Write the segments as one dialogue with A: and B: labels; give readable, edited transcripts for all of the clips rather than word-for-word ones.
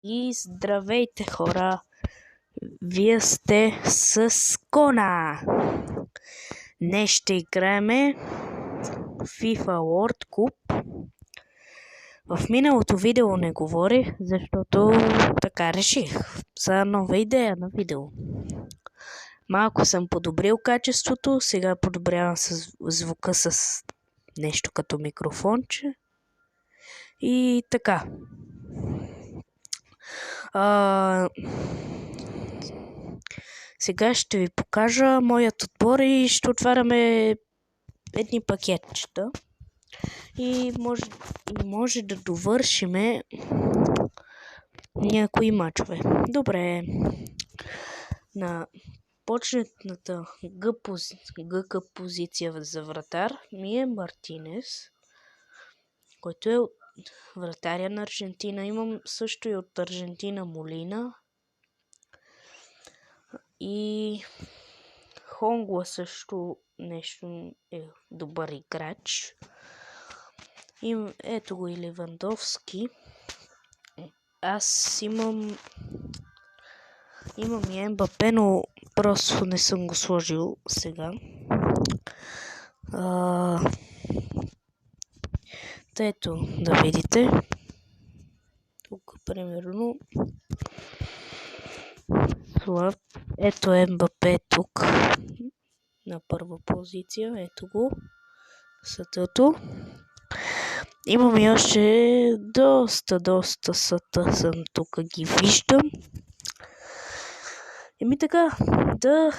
A: И здравейте, хора! Вие сте с Кона! Днес ще играем FIFA World Cup. В миналото видео не говорих, защото така реших. За нова идея на видео. Малко съм подобрил качеството, сега подобрявам звука с нещо като микрофонче. И така. Сега ще ви покажа моят отбор и ще отваряме едни пакетчета. И може да довършиме някои мачове. Добре. На почетната ГК позиция за вратар ми е Мартинес, който е вратаря на Аржентина. Имам също и от Аржентина Молина. И Хонгла също нещо е добър играч. И ето го и Левандовски. Аз имам и Мбапе, но просто не съм го сложил сега. Ето да видите. Тук примерно. Ето е Мбапе тук. На първа позиция. Ето го. Сътото. Имам и още доста съта съм тук, ги виждам. Еми така, да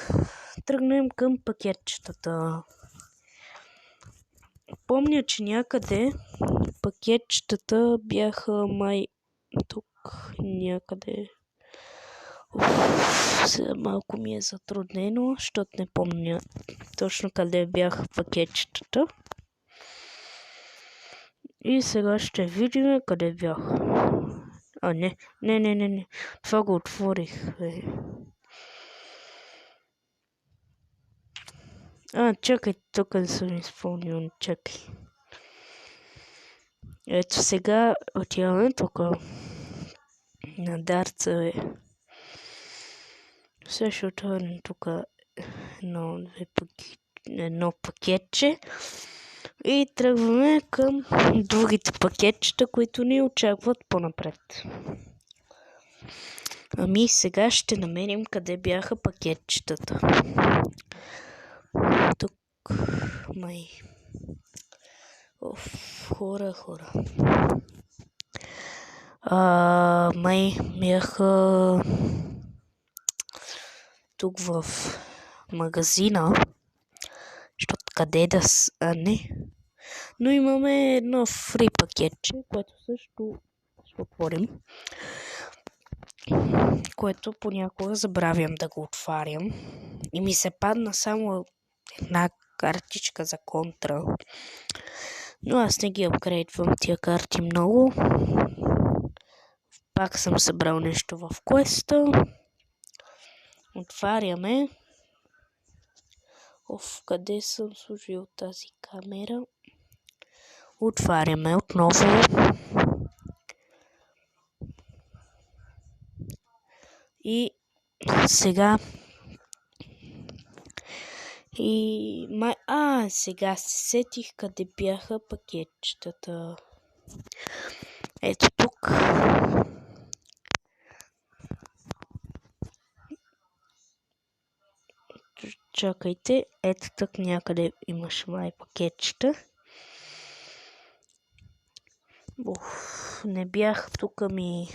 A: тръгнем към пакетчетата. Помня, че някъде пакетчетата бяха май тук някъде. Сега малко ми е затруднено, защото не помня точно къде бяха пакетчетата. И сега ще видим къде бях. Не. Това го отворих. Чакай, тук не съм изпълнил. Чакай. Ето сега отиваме тук. На дарца Сега ще отворим тук едно пакетче. И тръгваме към другите пакетчета, които ни очакват по-напред. Ами сега ще намерим къде бяха пакетчетата. Тук май. Хора. Май бяха тук в магазина. Защото къде да не. Но имаме едно фри пакетче, което също ще отворим. Което понякога забравям да го отварям. И ми се падна само една картичка за контра. Но аз не ги апгрейдвам тия карти много. Пак съм събрал нещо в квеста. Отваряме. Къде съм сложил тази камера? Отваряме отново. И сега сега се сетих къде бяха пакетчетата. Ето тук. Чакайте, ето тук някъде имаш май пакетчета. Не бях тук ми.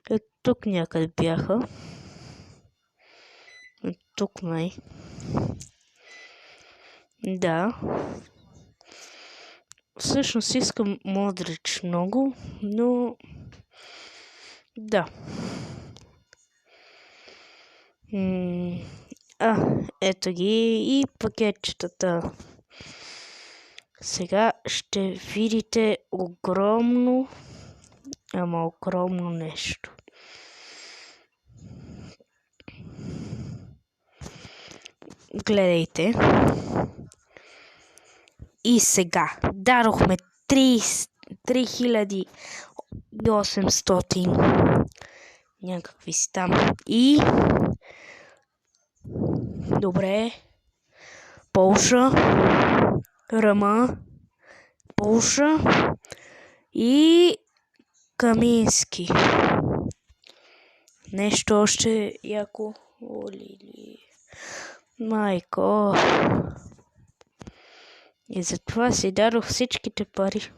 A: Ето тук някъде бяха. Ето тук май. Да. Всъщност искам Модрич много, но да. Ето ги и пакетчетата. Сега ще видите огромно нещо. Гледайте. И сега дадохме 3800. Някакви си там. И... Добре. Полша. Рама. Полша. И... Камински. Нещо още яко. Олили. Майко. И затова си дадох всичките пари.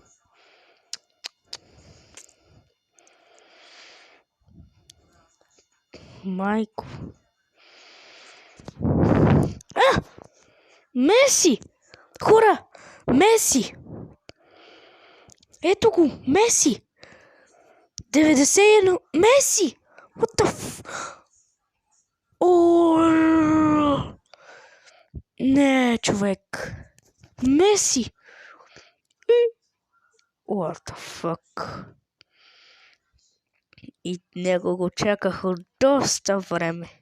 A: Майко. Меси! Хора! Меси! Ето го! Меси! 91! Меси! What the Не, човек! Меси! What the fuck? И него го чаках от доста време.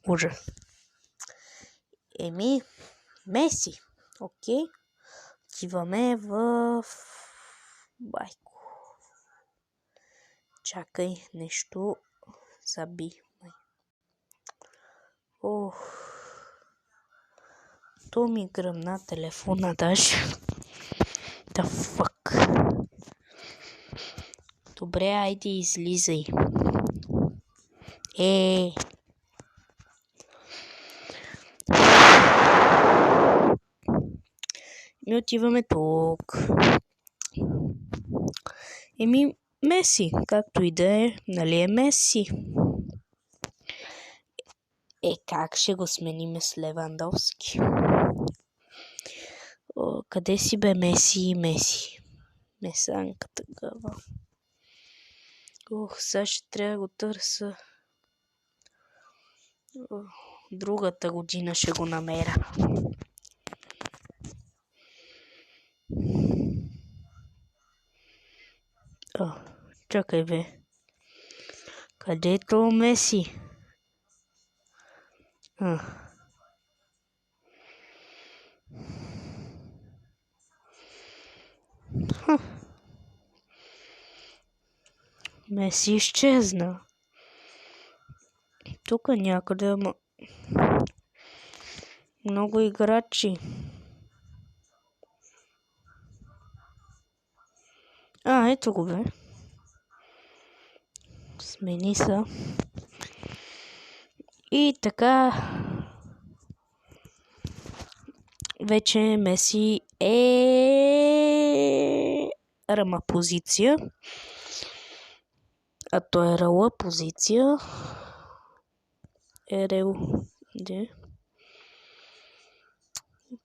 A: Ужас. Меси. Окей. Отиваме в... Байко. Чакай, нещо заби. То ми гръмна телефона даже. The fuck. Добре, айде излизай. Ми отиваме тук. Меси, както и да е, нали е Меси? Как ще го смениме с Левандовски? Къде си бе Меси? Месанката гъва. Сега ще трябва да го търся. Другата година ще го намеря. Чакай бе. Къде е то Меси? Меси изчезна. Тук някъде има много играчи. Ето го бе. Смени са. И така вече Меси е рама позиция. А то е рала позиция. Ерел. Де?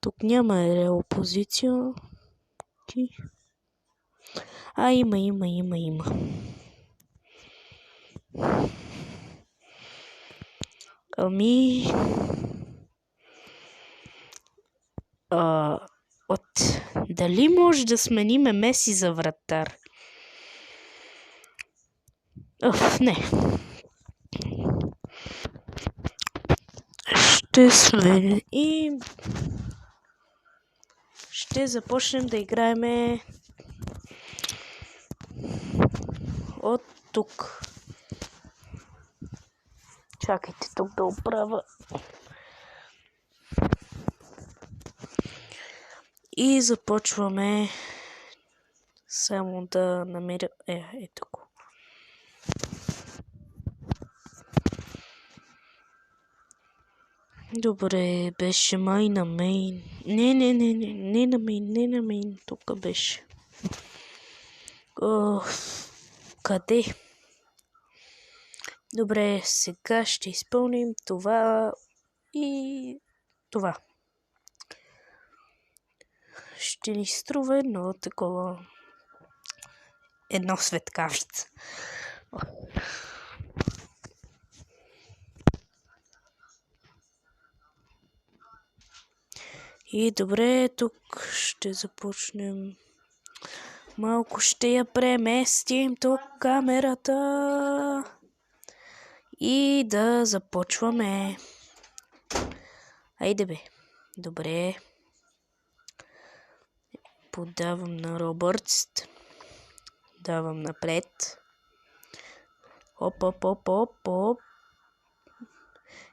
A: Тук няма ерел позиция. Има. Дали може да смениме Меси за вратар? Не. Ще сменим. Ще започнем да играеме от тук. Чакайте тук да оправя. И започваме само да намеря... Ето го. Добре, беше май на мейн. Не на мейн. Тук беше. Къде? Добре, сега ще изпълним това и това. Ще ни струва едно светкавица. И добре, тук ще започнем. Малко ще я преместим тук камерата. И да започваме. Айде бе. Добре. подавам на Робъртс. Давам напред. Оп.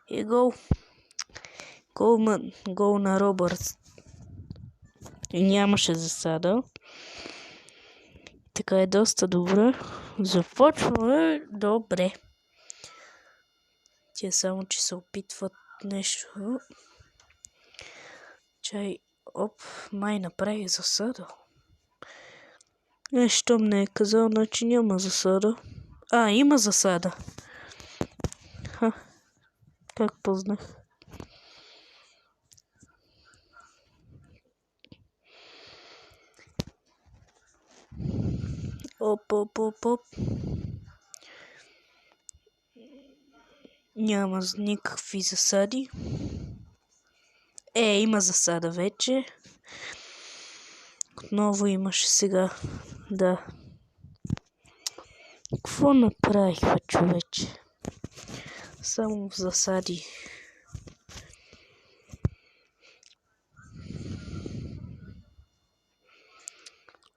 A: И гол. Гол на Робъртс. И нямаше засада. Така е доста добре. Започваме добре. Тя само, че се опитват нещо. Чай, май направи засада. Щом не е казал, значи няма засада. Има засада. Как познах? Оп. Няма никакви засади. Има засада вече. Отново имаше сега. Да. Какво направих, човече? Само в засади.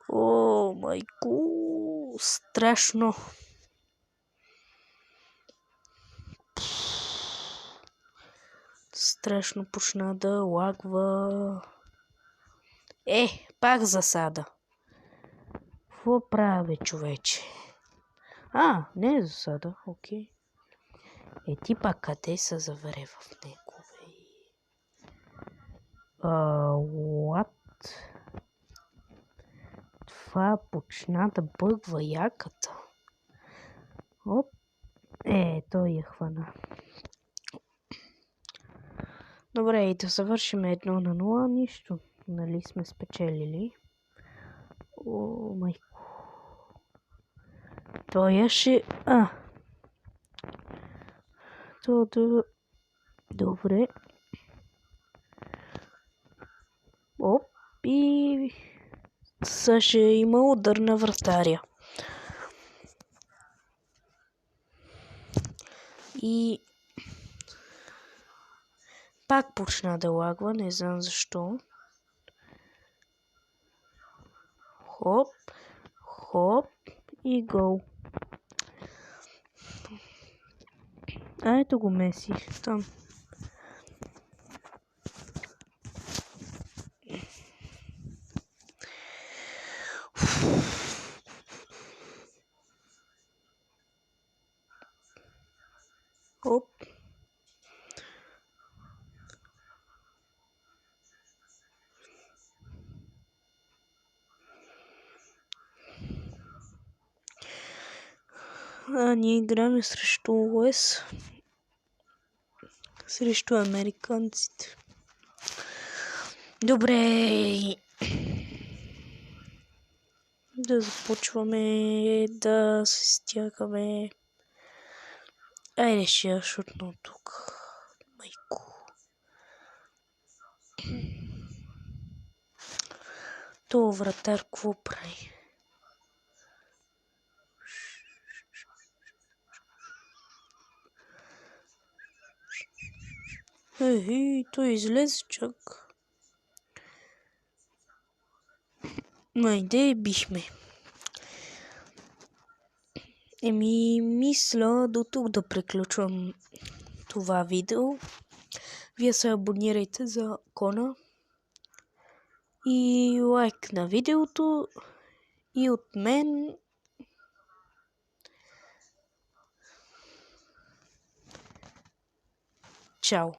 A: О, майко! Страшно! Страшно почна да лагва. Пак засада. Какво прави, човече? Не е засада, окей. Ти пак къде се заваре в него, бе? What? Това почна да бъгва яката. Той я хвана. Добре, и да завършим 1-0, нищо. Нали сме спечелили. О, майко. Той ще... Добре. И... Също има удар на вратаря. И... Пак почна да лагва, не знам защо. Хоп и гол. Ето го Меси. Там. Оп. Ние играме срещу УЕС. Срещу американците. Добре. Да започваме да се стягаме. Айде ще я шутна от тук. Майко. То вратар какво прави? Той излезе чак. Айде бихме. Мисля до тук да приключвам това видео. Вие се абонирайте за Кона. И лайк на видеото. И от мен. Чао.